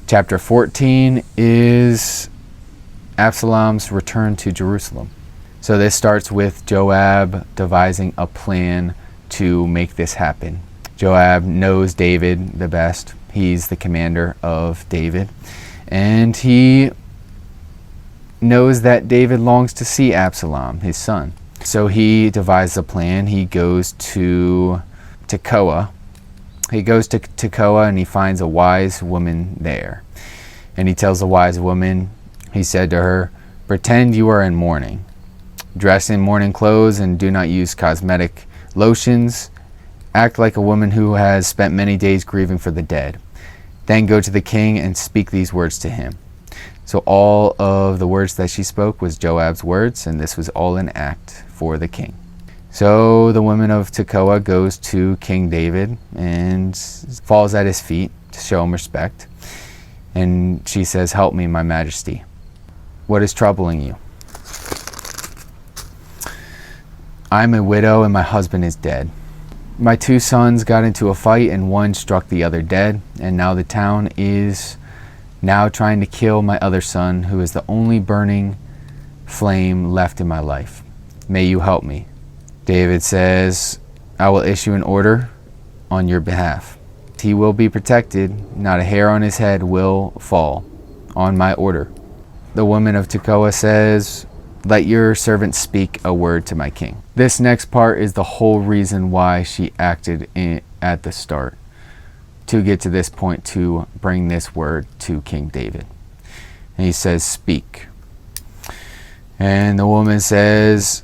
Chapter 14 is Absalom's return to Jerusalem. So this starts with Joab devising a plan to make this happen. Joab knows David the best. He's the commander of David. And he knows that David longs to see Absalom, his son. So he devises a plan. He goes to Tekoa. He goes to Tekoa and he finds a wise woman there. And he tells the wise woman, he said to her, "Pretend you are in mourning. Dress in mourning clothes and do not use cosmetic lotions. Act like a woman who has spent many days grieving for the dead. Then go to the king and speak these words to him." So all of the words that she spoke was Joab's words, and this was all an act for the king. So the woman of Tekoa goes to King David and falls at his feet to show him respect. And she says, "Help me, my majesty. What is troubling you?" "I'm a widow and my husband is dead. My 2 sons got into a fight and one struck the other dead, and now the town is now trying to kill my other son, who is the only burning flame left in my life. May you help me." David says, "I will issue an order on your behalf. He will be protected, not a hair on his head will fall on my order." The woman of Tekoa says, "Let your servant speak a word to my king." This next part is the whole reason why she acted at the start, to get to this point, to bring this word to King David. And he says, "Speak." And the woman says,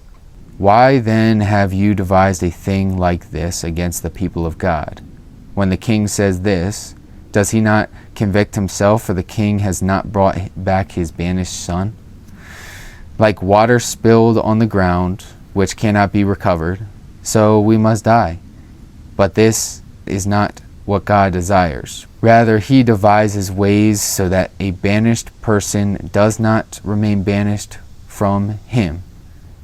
"Why then have you devised a thing like this against the people of God? When the king says this, does he not convict himself, for the king has not brought back his banished son? Like water spilled on the ground, which cannot be recovered, so we must die. But this is not what God desires. Rather, he devises ways so that a banished person does not remain banished from him.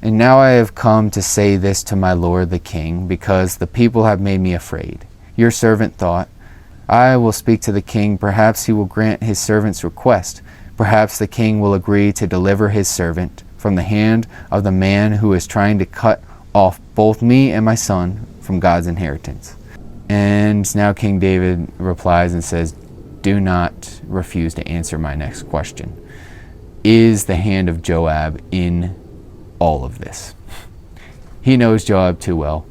And now I have come to say this to my lord the king, because the people have made me afraid. Your servant thought, I will speak to the king, perhaps he will grant his servant's request. Perhaps the king will agree to deliver his servant from the hand of the man who is trying to cut off both me and my son from God's inheritance." And now King David replies and says, "Do not refuse to answer my next question. Is the hand of Joab in all of this?" He knows Joab too well.